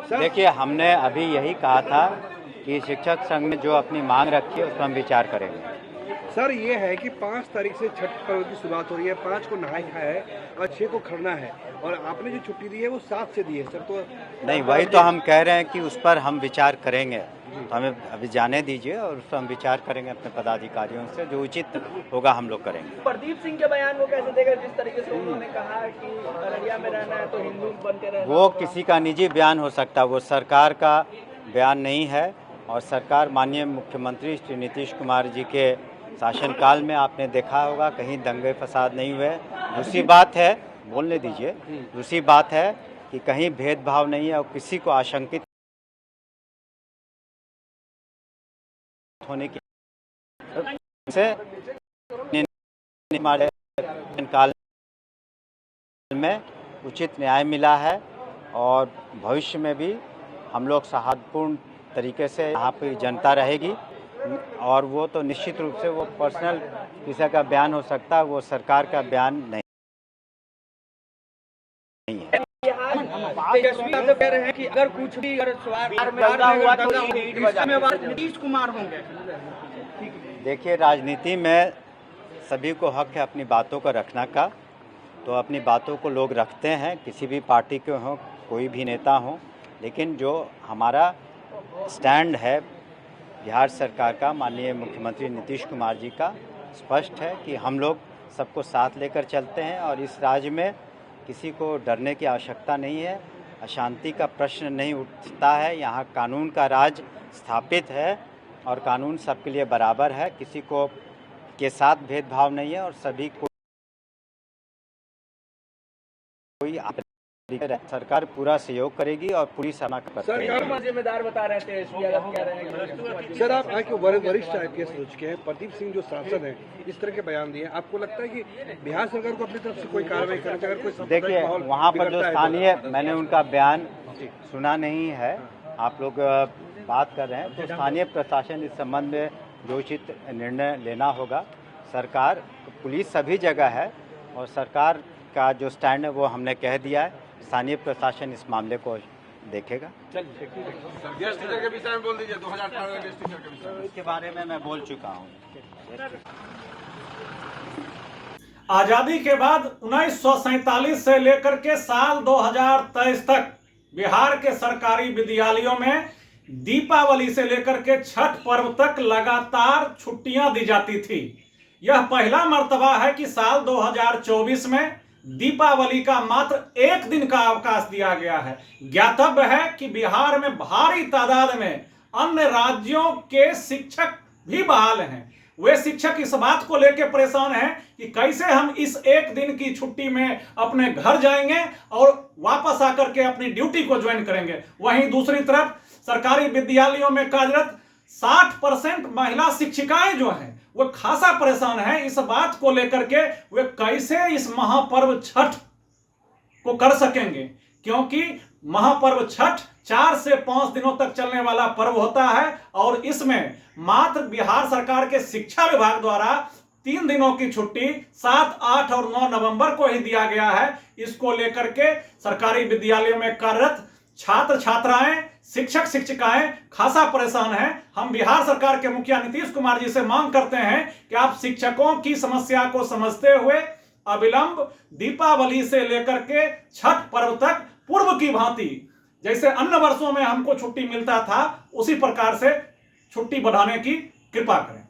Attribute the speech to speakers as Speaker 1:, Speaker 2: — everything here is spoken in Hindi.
Speaker 1: देखिए, हमने अभी यही कहा था कि शिक्षक संघ ने जो अपनी मांग रखी है उस पर हम विचार करेंगे।
Speaker 2: सर, ये है कि 5 तारीख से छठ पर्व की शुरुआत हो रही है, 5 को नहाय खाया है और 6 को खरना है और आपने जो छुट्टी दी है वो 7 से दी है सर। तो
Speaker 1: नहीं, वही तो हम कह रहे हैं कि उस पर हम विचार करेंगे। तो हमें अभी जाने दीजिए और उस पर हम विचार करेंगे अपने पदाधिकारियों से, जो उचित होगा हम लोग करेंगे।
Speaker 3: प्रदीप सिंह के बयान को कैसे देगा, जिस तरीके से उन्होंने कहा कि अररिया में रहना है तो हिंदू बन के रहना।
Speaker 1: वो किसी का निजी बयान हो सकता है, वो सरकार का बयान नहीं है। और सरकार माननीय मुख्यमंत्री श्री नीतीश कुमार जी के शासनकाल में आपने देखा होगा कहीं दंगे फसाद नहीं हुए। दूसरी बात है, बोलने दीजिए, दूसरी बात है कि कहीं भेदभाव नहीं है और किसी को आशंकित होने की से हमारे काल में उचित न्याय मिला है और भविष्य में भी हम लोग सौहार्दपूर्ण तरीके से यहाँ पे जनता रहेगी। और वो तो निश्चित रूप से वो पर्सनल किसी का बयान हो सकता है, वो सरकार का बयान नहीं है।
Speaker 3: तेजस्वी यादव कह रहे हैं कि अगर कुछ भी नीतीश कुमार होंगे।
Speaker 1: देखिए, राजनीति में सभी को हक है अपनी बातों को रखना का, तो अपनी बातों को लोग रखते हैं, किसी भी पार्टी के हों, कोई भी नेता हो। लेकिन जो हमारा स्टैंड है बिहार सरकार का, माननीय मुख्यमंत्री नीतीश कुमार जी का, स्पष्ट है कि हम लोग सबको साथ लेकर चलते हैं और इस राज्य में किसी को डरने की आवश्यकता नहीं है, अशांति का प्रश्न नहीं उठता है। यहाँ कानून का राज स्थापित है और कानून सबके लिए बराबर है, किसी को के साथ भेदभाव नहीं है और सभी को कोई सरकार पूरा सहयोग करेगी और पूरी सना
Speaker 3: सरकार जिम्मेदार बता रहे थे, कह रहे हैं।
Speaker 2: सर, आप आके वरिष्ठ IPS हो चुके हैं, प्रदीप सिंह जो सांसद हैं इस तरह के बयान दिए, आपको लगता है कि बिहार सरकार को अपनी तरफ से कोई कार्रवाई करना चाहिए? अगर कोई
Speaker 1: देखिए, वहाँ पर जो स्थानीय, मैंने उनका बयान सुना नहीं है, आप लोग बात कर रहे हैं, तो स्थानीय प्रशासन इस संबंध में जो उचित निर्णय लेना होगा। सरकार, पुलिस सभी जगह है और सरकार का जो स्टैंड है वो हमने कह दिया है, स्थानीय प्रशासन इस मामले को देखेगा।
Speaker 4: गेस्ट टीचर के विषय में बोल दीजिए, 2018 में गेस्ट टीचर के विषय
Speaker 1: के बारे में मैं बोल चुका हूँ।
Speaker 5: आजादी के बाद 1947 से लेकर के साल 2023 तक बिहार के सरकारी विद्यालयों में दीपावली से लेकर के छठ पर्व तक लगातार छुट्टियां दी जाती थी। यह पहला मर्तबा है कि साल 2024 में दीपावली का मात्र एक दिन का अवकाश दिया गया है। ज्ञातव्य है कि बिहार में भारी तादाद में अन्य राज्यों के शिक्षक भी बहाल हैं। वे शिक्षक इस बात को लेकर परेशान हैं कि कैसे हम इस एक दिन की छुट्टी में अपने घर जाएंगे और वापस आकर के अपनी ड्यूटी को ज्वाइन करेंगे। वहीं दूसरी तरफ सरकारी विद्यालयों में कार्यरत 60% महिला शिक्षिकाएं जो हैं वो खासा परेशान हैं इस बात को लेकर के वे कैसे इस महापर्व छठ को कर सकेंगे, क्योंकि महापर्व छठ 4 से 5 दिनों तक चलने वाला पर्व होता है और इसमें मात्र बिहार सरकार के शिक्षा विभाग द्वारा 3 दिनों की छुट्टी 7, 8 और 9 नवंबर को ही दिया गया है। इसको लेकर के सरकारी विद्यालयों में कार्यरत छात्र छात्राएं, शिक्षक शिक्षिकाएं खासा परेशान हैं। हम बिहार सरकार के मुखिया नीतीश कुमार जी से मांग करते हैं कि आप शिक्षकों की समस्या को समझते हुए अविलंब दीपावली से लेकर के छठ पर्व तक पूर्व की भांति जैसे अन्य वर्षों में हमको छुट्टी मिलता था उसी प्रकार से छुट्टी बढ़ाने की कृपा करें।